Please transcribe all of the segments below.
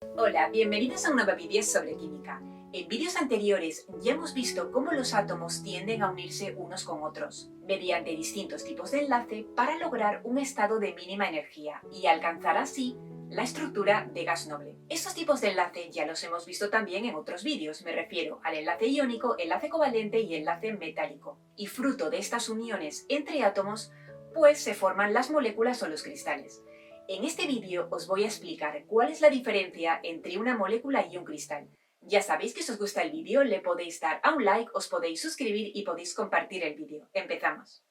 Hola, bienvenidos a un nuevo vídeo sobre química. En vídeos anteriores ya hemos visto cómo los átomos tienden a unirse unos con otros, mediante distintos tipos de enlace para lograr un estado de mínima energía y alcanzar así la estructura de gas noble. Estos tipos de enlace ya los hemos visto también en otros vídeos, me refiero al enlace iónico, enlace covalente y enlace metálico. Y fruto de estas uniones entre átomos, pues se forman las moléculas o los cristales. En este vídeo os voy a explicar cuál es la diferencia entre una molécula y un cristal. Ya sabéis que si os gusta el vídeo le podéis dar a un like, os podéis suscribir y podéis compartir el vídeo. Empezamos.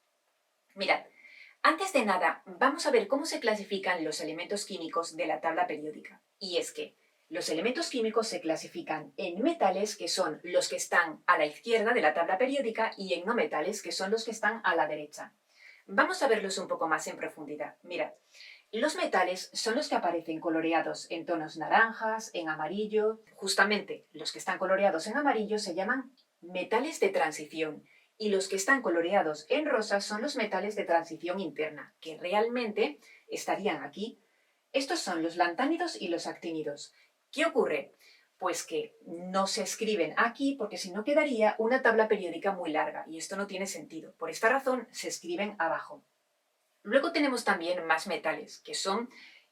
Mirad, antes de nada vamos a ver cómo se clasifican los elementos químicos de la tabla periódica. Y es que los elementos químicos se clasifican en metales, que son los que están a la izquierda de la tabla periódica, y en no metales, que son los que están a la derecha. Vamos a verlos un poco más en profundidad. Mirad. Los metales son los que aparecen coloreados en tonos naranjas, en amarillo. Justamente los que están coloreados en amarillo se llaman metales de transición y los que están coloreados en rosa son los metales de transición interna, que realmente estarían aquí. Estos son los lantánidos y los actínidos. ¿Qué ocurre? Pues que no se escriben aquí porque si no quedaría una tabla periódica muy larga y esto no tiene sentido. Por esta razón se escriben abajo. Luego tenemos también más metales, que son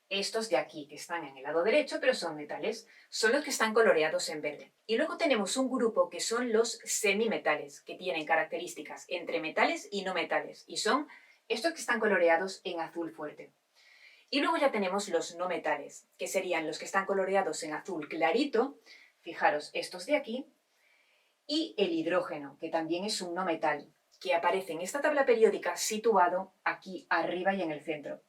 estos de aquí, que están en el lado derecho, pero son metales. Son los que están coloreados en verde. Y luego tenemos un grupo que son los semimetales, que tienen características entre metales y no metales. Y son estos que están coloreados en azul fuerte. Y luego ya tenemos los no metales, que serían los que están coloreados en azul clarito. Fijaros, estos de aquí. Y el hidrógeno, que también es un no metal, que aparece en esta tabla periódica situado aquí arriba y en el centro.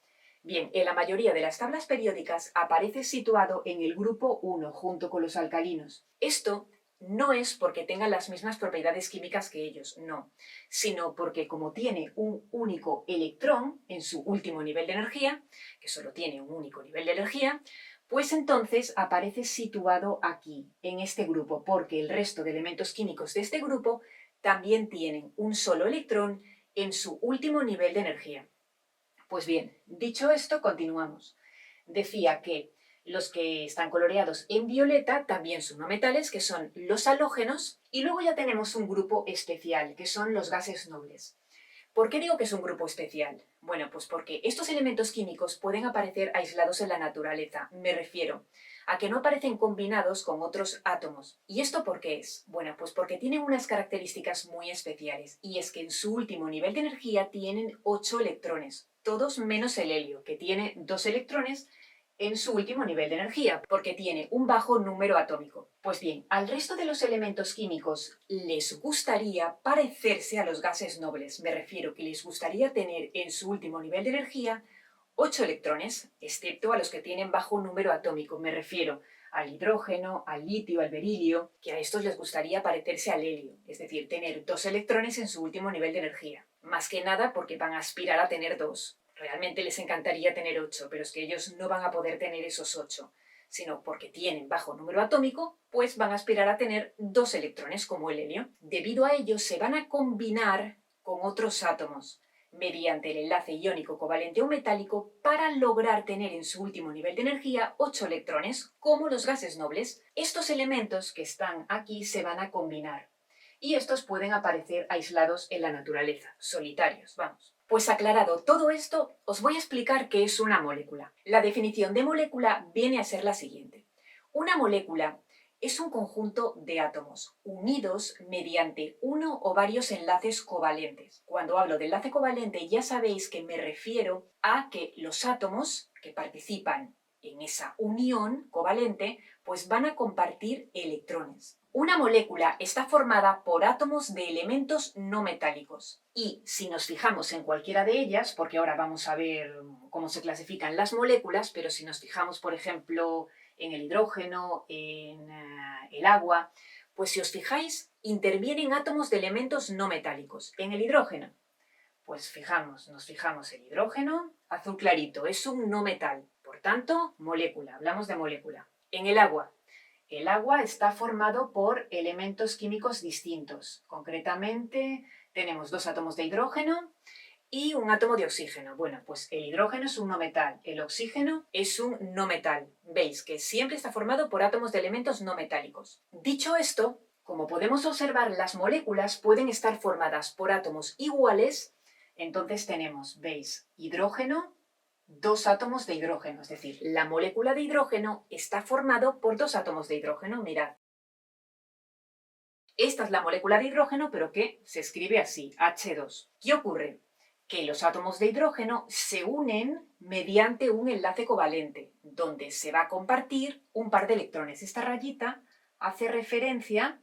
Bien, en la mayoría de las tablas periódicas aparece situado en el grupo 1 junto con los alcalinos. Esto no es porque tengan las mismas propiedades químicas que ellos, no, sino porque como tiene un único electrón en su último nivel de energía, que solo tiene un único nivel de energía, pues entonces aparece situado aquí, en este grupo, porque el resto de elementos químicos de este grupo también tienen un solo electrón en su último nivel de energía. Pues bien, dicho esto, continuamos. Decía que los que están coloreados en violeta también son no metales, que son los halógenos, y luego ya tenemos un grupo especial, que son los gases nobles. ¿Por qué digo que es un grupo especial? Bueno, pues porque estos elementos químicos pueden aparecer aislados en la naturaleza. Me refiero a que no aparecen combinados con otros átomos. ¿Y esto por qué es? Bueno, pues porque tienen unas características muy especiales, y es que en su último nivel de energía tienen 8 electrones, todos menos el helio, que tiene 2 electrones en su último nivel de energía, porque tiene un bajo número atómico. Pues bien, al resto de los elementos químicos les gustaría parecerse a los gases nobles. Me refiero que les gustaría tener en su último nivel de energía 8 electrones, excepto a los que tienen bajo número atómico. Me refiero al hidrógeno, al litio, al berilio, que a estos les gustaría parecerse al helio, es decir, tener 2 electrones en su último nivel de energía. Más que nada porque van a aspirar a tener 2. Realmente les encantaría tener 8, pero es que ellos no van a poder tener esos 8, sino porque tienen bajo número atómico, pues van a aspirar a tener 2 electrones como el helio. Debido a ello se van a combinar con otros átomos mediante el enlace iónico covalente o metálico para lograr tener en su último nivel de energía 8 electrones como los gases nobles. Estos elementos que están aquí se van a combinar y estos pueden aparecer aislados en la naturaleza, solitarios, vamos. Pues aclarado todo esto, os voy a explicar qué es una molécula. La definición de molécula viene a ser la siguiente. Una molécula es un conjunto de átomos unidos mediante uno o varios enlaces covalentes. Cuando hablo de enlace covalente ya sabéis que me refiero a que los átomos que participan en esa unión covalente pues van a compartir electrones. Una molécula está formada por átomos de elementos no metálicos y si nos fijamos en cualquiera de ellas, porque ahora vamos a ver cómo se clasifican las moléculas, pero si nos fijamos, por ejemplo, en el hidrógeno, en el agua, pues si os fijáis, intervienen átomos de elementos no metálicos. En el hidrógeno, pues nos fijamos el hidrógeno, azul clarito, es un no metal, por tanto, molécula, hablamos de molécula. En el agua está formado por elementos químicos distintos. Concretamente, tenemos 2 átomos de hidrógeno, y un átomo de oxígeno. Bueno, pues el hidrógeno es un no metal, el oxígeno es un no metal. Veis que siempre está formado por átomos de elementos no metálicos. Dicho esto, como podemos observar, las moléculas pueden estar formadas por átomos iguales. Entonces tenemos, veis, hidrógeno, dos átomos de hidrógeno, es decir, la molécula de hidrógeno está formado por dos átomos de hidrógeno, mirad. Esta es la molécula de hidrógeno, pero que se escribe así, H2. ¿Qué ocurre? Que los átomos de hidrógeno se unen mediante un enlace covalente, donde se va a compartir un par de electrones. Esta rayita hace referencia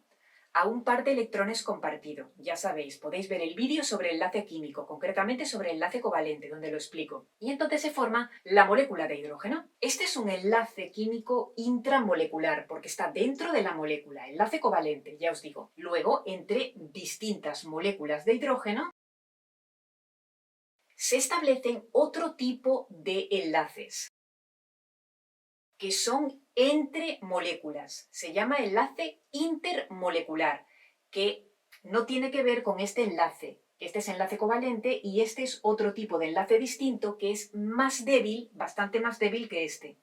a un par de electrones compartido. Ya sabéis, podéis ver el vídeo sobre el enlace químico, concretamente sobre el enlace covalente, donde lo explico. Y entonces se forma la molécula de hidrógeno. Este es un enlace químico intramolecular, porque está dentro de la molécula, enlace covalente, ya os digo. Luego, entre distintas moléculas de hidrógeno, se establecen otro tipo de enlaces, que son entre moléculas. Se llama enlace intermolecular, que no tiene que ver con este enlace. Este es enlace covalente y este es otro tipo de enlace distinto que es más débil, bastante más débil que este.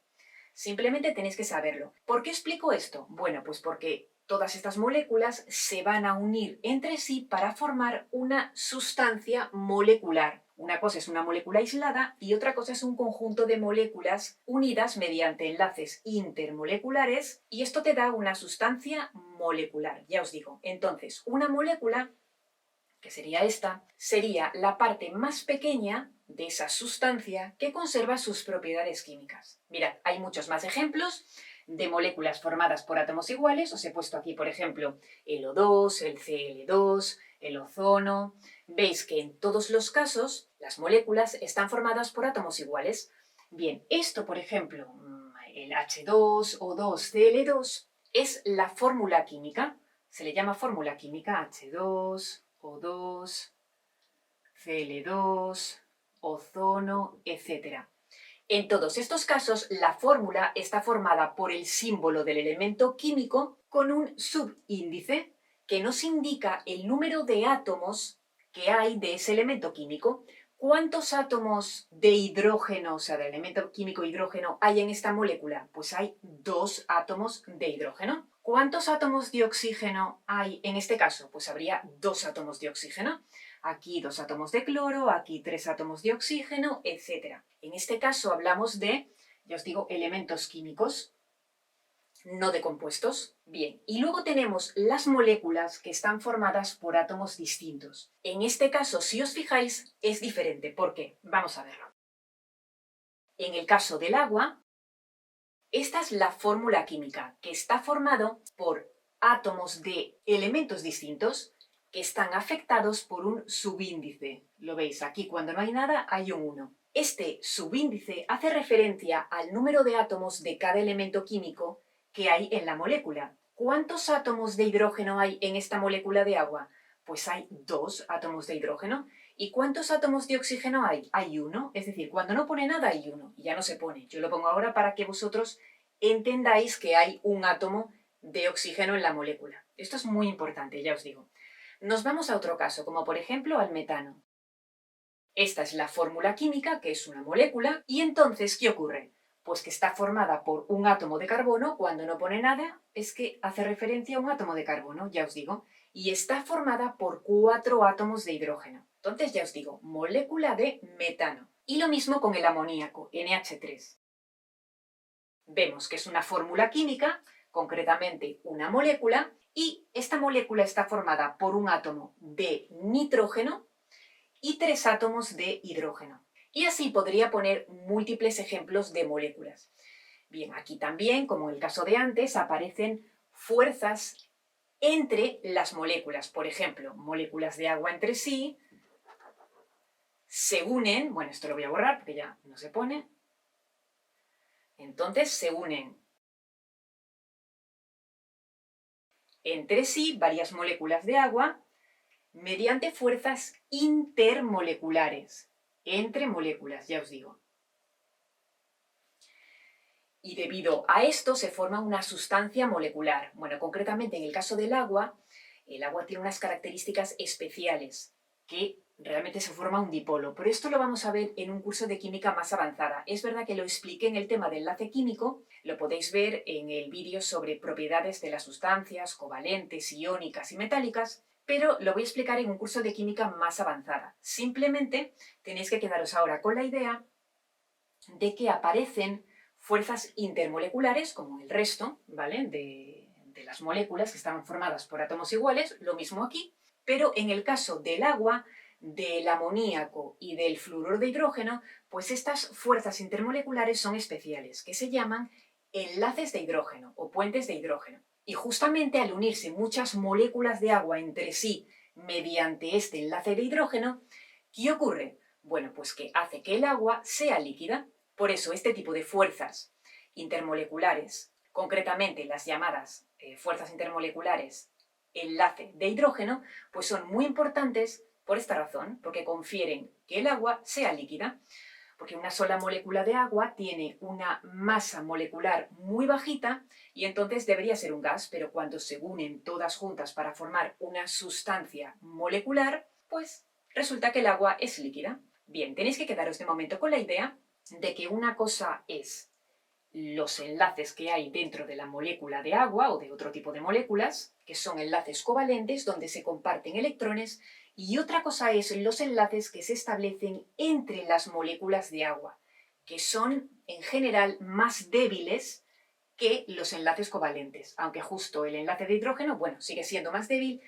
Simplemente tenéis que saberlo. ¿Por qué explico esto? Bueno, pues porque todas estas moléculas se van a unir entre sí para formar una sustancia molecular. Una cosa es una molécula aislada y otra cosa es un conjunto de moléculas unidas mediante enlaces intermoleculares y esto te da una sustancia molecular, ya os digo. Entonces, una molécula, que sería esta, sería la parte más pequeña de esa sustancia que conserva sus propiedades químicas. Mirad, hay muchos más ejemplos de moléculas formadas por átomos iguales. Os he puesto aquí, por ejemplo, el O2, el Cl2, el ozono. Veis que en todos los casos las moléculas están formadas por átomos iguales. Bien, esto, por ejemplo, el H2, O2, Cl2, es la fórmula química. Se le llama fórmula química H2, O2, Cl2, ozono, etc. En todos estos casos, la fórmula está formada por el símbolo del elemento químico con un subíndice que nos indica el número de átomos que hay de ese elemento químico. ¿Cuántos átomos de hidrógeno, o sea, del elemento químico hidrógeno, hay en esta molécula? Pues hay 2 átomos de hidrógeno. ¿Cuántos átomos de oxígeno hay en este caso? Pues habría 2 átomos de oxígeno. Aquí 2 átomos de cloro, aquí 3 átomos de oxígeno, etc. En este caso hablamos de, ya os digo, elementos químicos, no de compuestos. Bien, y luego tenemos las moléculas que están formadas por átomos distintos. En este caso, si os fijáis, es diferente. ¿Por qué? Vamos a verlo. En el caso del agua, esta es la fórmula química, que está formado por átomos de elementos distintos que están afectados por un subíndice. Lo veis, aquí cuando no hay nada hay un 1. Este subíndice hace referencia al número de átomos de cada elemento químico que hay en la molécula. ¿Cuántos átomos de hidrógeno hay en esta molécula de agua? Pues hay 2 átomos de hidrógeno. ¿Y cuántos átomos de oxígeno hay? Hay 1, es decir, cuando no pone nada hay 1, y ya no se pone. Yo lo pongo ahora para que vosotros entendáis que hay un átomo de oxígeno en la molécula. Esto es muy importante, ya os digo. Nos vamos a otro caso, como por ejemplo al metano. Esta es la fórmula química, que es una molécula, y entonces, ¿qué ocurre? Pues que está formada por un átomo de carbono. Cuando no pone nada, es que hace referencia a un átomo de carbono, ya os digo, y está formada por 4 átomos de hidrógeno. Entonces, ya os digo, molécula de metano. Y lo mismo con el amoníaco, NH3. Vemos que es una fórmula química, concretamente una molécula, y esta molécula está formada por un átomo de nitrógeno y 3 átomos de hidrógeno. Y así podría poner múltiples ejemplos de moléculas. Bien, aquí también, como en el caso de antes, aparecen fuerzas entre las moléculas. Por ejemplo, moléculas de agua entre sí se unen, bueno, esto lo voy a borrar porque ya no se pone. Entonces se unen entre sí varias moléculas de agua mediante fuerzas intermoleculares, entre moléculas, ya os digo. Y debido a esto se forma una sustancia molecular. Bueno, concretamente en el caso del agua, el agua tiene unas características especiales que realmente se forma un dipolo, pero esto lo vamos a ver en un curso de química más avanzada. Es verdad que lo expliqué en el tema del enlace químico, lo podéis ver en el vídeo sobre propiedades de las sustancias covalentes, iónicas y metálicas, pero lo voy a explicar en un curso de química más avanzada. Simplemente tenéis que quedaros ahora con la idea de que aparecen fuerzas intermoleculares, como el resto, ¿vale?, de las moléculas que están formadas por átomos iguales, lo mismo aquí, pero en el caso del agua, del amoníaco y del fluoruro de hidrógeno, pues estas fuerzas intermoleculares son especiales, que se llaman enlaces de hidrógeno o puentes de hidrógeno. Y justamente al unirse muchas moléculas de agua entre sí mediante este enlace de hidrógeno, ¿qué ocurre? Bueno, pues que hace que el agua sea líquida. Por eso este tipo de fuerzas intermoleculares, concretamente las llamadas fuerzas intermoleculares enlace de hidrógeno, pues son muy importantes por esta razón, porque confieren que el agua sea líquida, porque una sola molécula de agua tiene una masa molecular muy bajita y entonces debería ser un gas, pero cuando se unen todas juntas para formar una sustancia molecular, pues resulta que el agua es líquida. Bien, tenéis que quedaros de momento con la idea de que una cosa es los enlaces que hay dentro de la molécula de agua o de otro tipo de moléculas, que son enlaces covalentes donde se comparten electrones, y otra cosa es los enlaces que se establecen entre las moléculas de agua, que son en general más débiles que los enlaces covalentes, aunque justo el enlace de hidrógeno, bueno, sigue siendo más débil,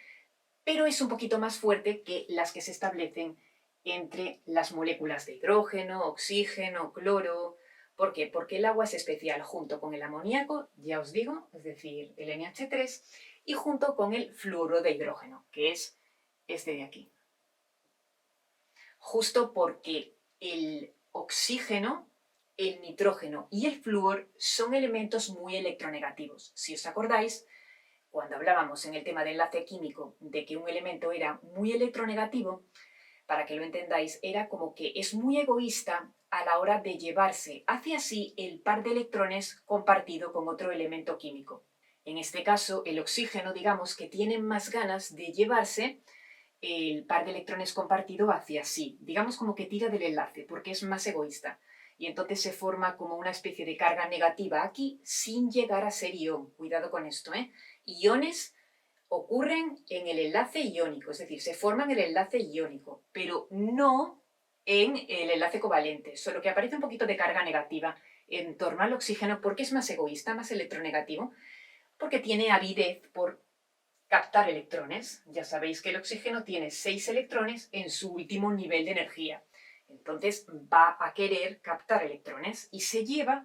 pero es un poquito más fuerte que las que se establecen entre las moléculas de hidrógeno, oxígeno, cloro. ¿Por qué? Porque el agua es especial junto con el amoníaco, ya os digo, es decir, el NH3, y junto con el fluoruro de hidrógeno, que es este de aquí. Justo porque el oxígeno, el nitrógeno y el flúor son elementos muy electronegativos. Si os acordáis, cuando hablábamos en el tema del enlace químico de que un elemento era muy electronegativo, para que lo entendáis, era como que es muy egoísta a la hora de llevarse hacia sí el par de electrones compartido con otro elemento químico. En este caso, el oxígeno, digamos que tiene más ganas de llevarse el par de electrones compartido hacia sí, digamos como que tira del enlace, porque es más egoísta. Y entonces se forma como una especie de carga negativa aquí sin llegar a ser ión. Cuidado con esto, ¿eh? Iones ocurren en el enlace iónico, es decir, se forman el enlace iónico, pero no en el enlace covalente, solo que aparece un poquito de carga negativa en torno al oxígeno porque es más egoísta, más electronegativo, porque tiene avidez por captar electrones. Ya sabéis que el oxígeno tiene 6 electrones en su último nivel de energía. Entonces va a querer captar electrones y se lleva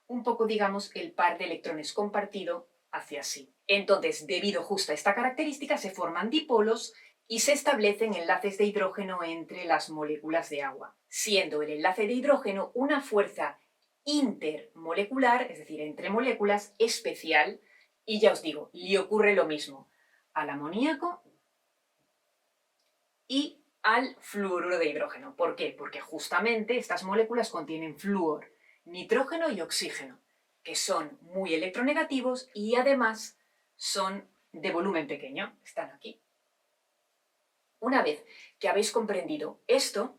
un poco, digamos, el par de electrones compartido hacia sí. Entonces, debido justo a esta característica, se forman dipolos y se establecen enlaces de hidrógeno entre las moléculas de agua, siendo el enlace de hidrógeno una fuerza intermolecular, es decir, entre moléculas, especial, y ya os digo, le ocurre lo mismo al amoníaco y al fluoruro de hidrógeno. ¿Por qué? Porque justamente estas moléculas contienen flúor, nitrógeno y oxígeno, que son muy electronegativos y además son de volumen pequeño, están aquí. Una vez que habéis comprendido esto,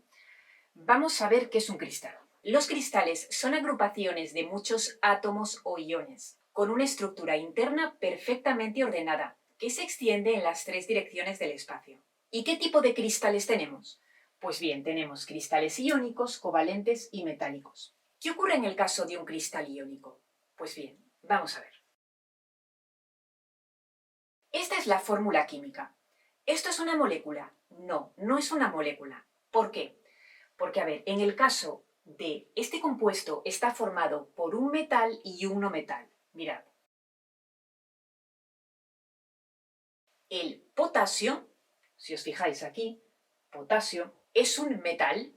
vamos a ver qué es un cristal. Los cristales son agrupaciones de muchos átomos o iones, con una estructura interna perfectamente ordenada, que se extiende en las 3 direcciones del espacio. ¿Y qué tipo de cristales tenemos? Pues bien, tenemos cristales iónicos, covalentes y metálicos. ¿Qué ocurre en el caso de un cristal iónico? Pues bien, vamos a ver. Esta es la fórmula química. ¿Esto es una molécula? No, no es una molécula. ¿Por qué? Porque, a ver, en el caso de este compuesto está formado por un metal y un no metal. Mirad. El potasio, si os fijáis aquí, potasio es un metal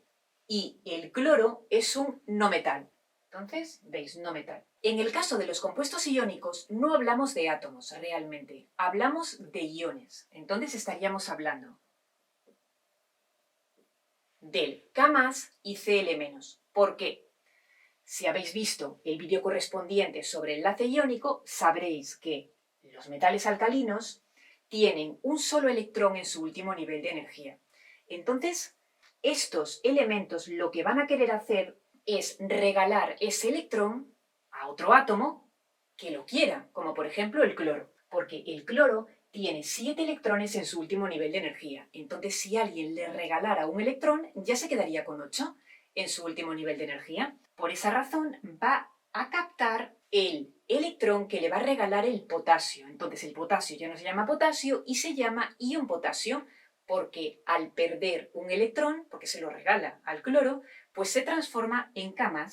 y el cloro es un no metal. Entonces, veis, no metal. En el caso de los compuestos iónicos no hablamos de átomos realmente, hablamos de iones. Entonces estaríamos hablando del K+ y Cl-. ¿Por qué? Si habéis visto el vídeo correspondiente sobre el enlace iónico, sabréis que los metales alcalinos tienen un solo electrón en su último nivel de energía. Entonces, estos elementos lo que van a querer hacer es regalar ese electrón a otro átomo que lo quiera, como por ejemplo el cloro, porque el cloro tiene 7 electrones en su último nivel de energía. Entonces, si alguien le regalara un electrón, ya se quedaría con 8 en su último nivel de energía. Por esa razón, va a captar el electrón que le va a regalar el potasio. Entonces, el potasio ya no se llama potasio y se llama ion potasio, porque al perder un electrón, porque se lo regala al cloro, pues se transforma en K+,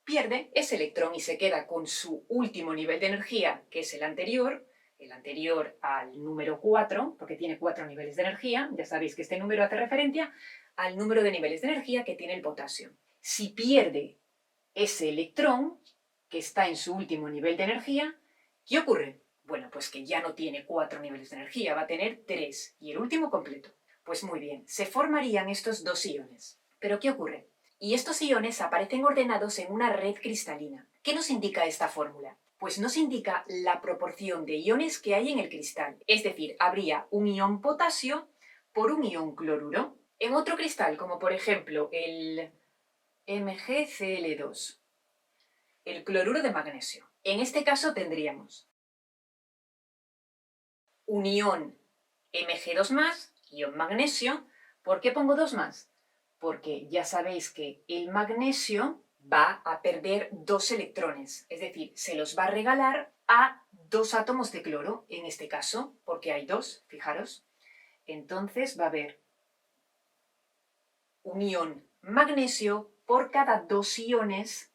pierde ese electrón y se queda con su último nivel de energía, que es el anterior al número 4, porque tiene 4 niveles de energía. Ya sabéis que este número hace referencia al número de niveles de energía que tiene el potasio. Si pierde ese electrón, que está en su último nivel de energía, ¿qué ocurre? Bueno, pues que ya no tiene 4 niveles de energía, va a tener 3 y el último completo. Pues muy bien, se formarían estos dos iones. ¿Pero qué ocurre? Y estos iones aparecen ordenados en una red cristalina. ¿Qué nos indica esta fórmula? Pues nos indica la proporción de iones que hay en el cristal. Es decir, habría un ion potasio por un ion cloruro. En otro cristal, como por ejemplo el MgCl2, el cloruro de magnesio. En este caso tendríamos un ion Mg2+, ion magnesio. ¿Por qué pongo 2+? Porque ya sabéis que el magnesio va a perder 2 electrones, es decir, se los va a regalar a 2 átomos de cloro, en este caso, porque hay 2, fijaros. Entonces va a haber un ion magnesio por cada 2 iones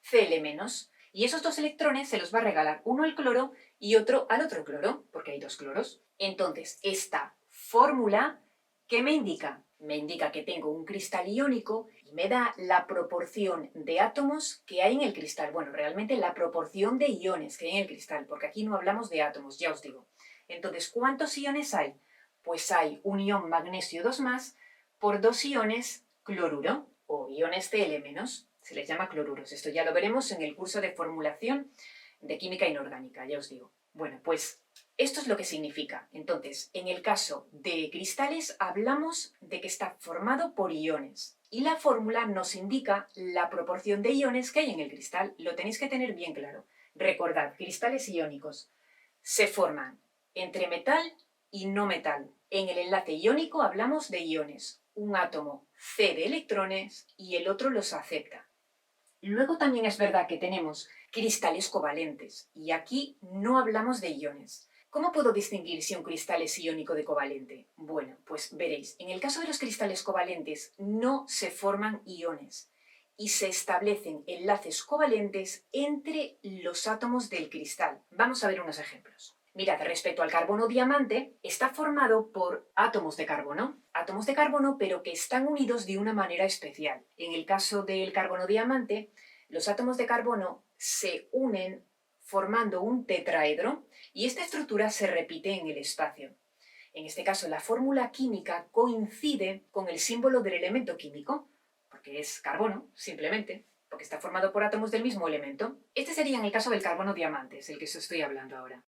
Cl-, y esos 2 electrones se los va a regalar uno al cloro y otro al otro cloro, porque hay 2 cloros. Entonces, esta fórmula, ¿qué me indica? Me indica que tengo un cristal iónico y me da la proporción de átomos que hay en el cristal. Bueno, realmente la proporción de iones que hay en el cristal, porque aquí no hablamos de átomos, ya os digo. Entonces, ¿cuántos iones hay? Pues hay un ion magnesio 2+ por 2 iones cloruro o iones Cl-. Se les llama cloruros. Esto ya lo veremos en el curso de formulación de química inorgánica, ya os digo. Bueno, pues esto es lo que significa. Entonces, en el caso de cristales hablamos de que está formado por iones y la fórmula nos indica la proporción de iones que hay en el cristal. Lo tenéis que tener bien claro. Recordad, cristales iónicos se forman entre metal y no metal. En el enlace iónico hablamos de iones. Un átomo cede electrones y el otro los acepta. Luego también es verdad que tenemos cristales covalentes y aquí no hablamos de iones. ¿Cómo puedo distinguir si un cristal es iónico de covalente? Bueno, pues veréis, en el caso de los cristales covalentes no se forman iones y se establecen enlaces covalentes entre los átomos del cristal. Vamos a ver unos ejemplos. Mirad, respecto al carbono diamante, está formado por átomos de carbono, pero que están unidos de una manera especial. En el caso del carbono diamante, los átomos de carbono se unen formando un tetraedro y esta estructura se repite en el espacio. En este caso, la fórmula química coincide con el símbolo del elemento químico, porque es carbono, simplemente, porque está formado por átomos del mismo elemento. Este sería en el caso del carbono diamante, es el que os estoy hablando ahora.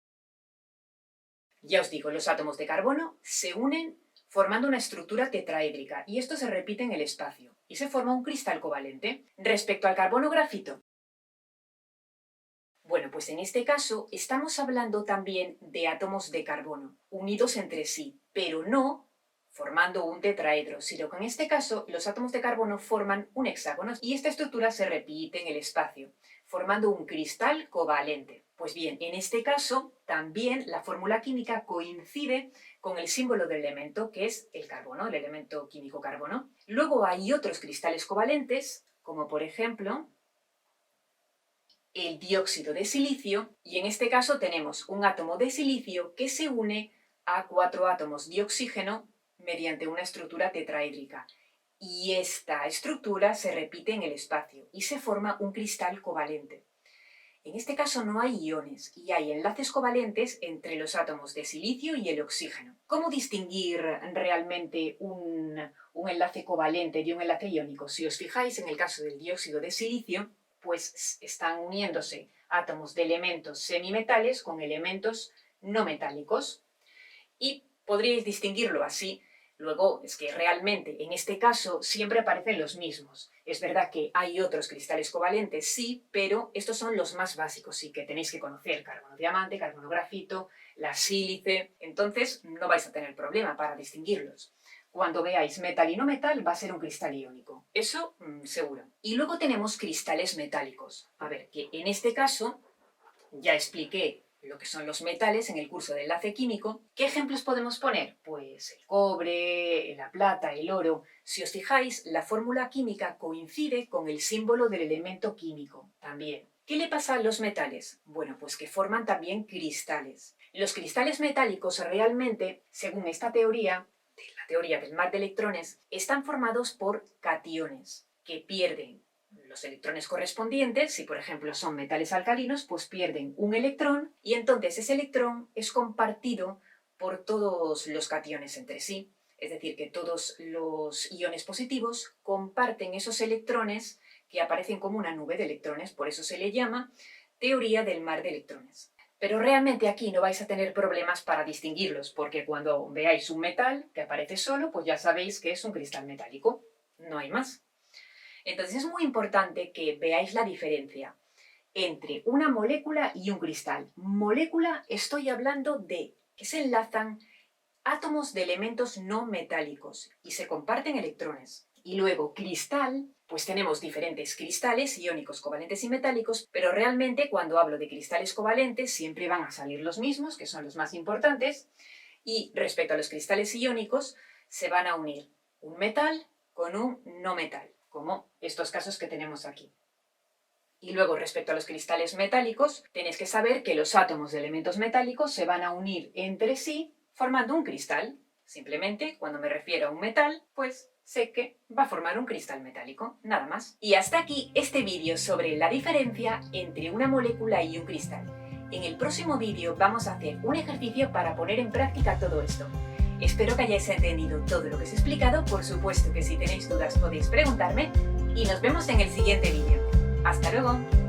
Ya os digo, los átomos de carbono se unen formando una estructura tetraédrica y esto se repite en el espacio y se forma un cristal covalente. Respecto al carbono grafito, bueno, pues en este caso estamos hablando también de átomos de carbono unidos entre sí, pero no formando un tetraedro, sino que en este caso los átomos de carbono forman un hexágono y esta estructura se repite en el espacio, formando un cristal covalente. Pues bien, en este caso también la fórmula química coincide con el símbolo del elemento, que es el carbono, el elemento químico carbono. Luego hay otros cristales covalentes, como por ejemplo el dióxido de silicio, y en este caso tenemos un átomo de silicio que se une a 4 átomos de oxígeno mediante una estructura tetraédrica. Y esta estructura se repite en el espacio y se forma un cristal covalente. En este caso no hay iones y hay enlaces covalentes entre los átomos de silicio y el oxígeno. ¿Cómo distinguir realmente un enlace covalente de un enlace iónico? Si os fijáis, en el caso del dióxido de silicio, pues están uniéndose átomos de elementos semimetales con elementos no metálicos. Y podríais distinguirlo así. Luego, es que realmente en este caso siempre aparecen los mismos. Es verdad que hay otros cristales covalentes, sí, pero estos son los más básicos, sí, que tenéis que conocer: carbono diamante, carbono grafito, la sílice. Entonces no vais a tener problema para distinguirlos. Cuando veáis metal y no metal, va a ser un cristal iónico. Eso seguro. Y luego tenemos cristales metálicos. A ver, que en este caso ya expliqué lo que son los metales en el curso de enlace químico. ¿Qué ejemplos podemos poner? Pues el cobre, la plata, el oro. Si os fijáis, la fórmula química coincide con el símbolo del elemento químico también. ¿Qué le pasa a los metales? Bueno, pues que forman también cristales. Los cristales metálicos realmente, según esta teoría, la teoría del mar de electrones, están formados por cationes que pierden los electrones correspondientes. Si por ejemplo son metales alcalinos, pues pierden un electrón y entonces ese electrón es compartido por todos los cationes entre sí. Es decir, que todos los iones positivos comparten esos electrones que aparecen como una nube de electrones. Por eso se le llama teoría del mar de electrones. Pero realmente aquí no vais a tener problemas para distinguirlos, porque cuando veáis un metal que aparece solo, pues ya sabéis que es un cristal metálico. No hay más. Entonces es muy importante que veáis la diferencia entre una molécula y un cristal. Molécula, estoy hablando de que se enlazan átomos de elementos no metálicos y se comparten electrones. Y luego cristal, pues tenemos diferentes cristales iónicos, covalentes y metálicos, pero realmente cuando hablo de cristales covalentes siempre van a salir los mismos, que son los más importantes, y respecto a los cristales iónicos se van a unir un metal con un no metal, como estos casos que tenemos aquí. Y luego, respecto a los cristales metálicos, tenéis que saber que los átomos de elementos metálicos se van a unir entre sí formando un cristal. Simplemente, cuando me refiero a un metal, pues sé que va a formar un cristal metálico, nada más. Y hasta aquí este vídeo sobre la diferencia entre una molécula y un cristal. En el próximo vídeo vamos a hacer un ejercicio para poner en práctica todo esto. Espero que hayáis entendido todo lo que os he explicado. Por supuesto que si tenéis dudas podéis preguntarme y nos vemos en el siguiente vídeo. ¡Hasta luego!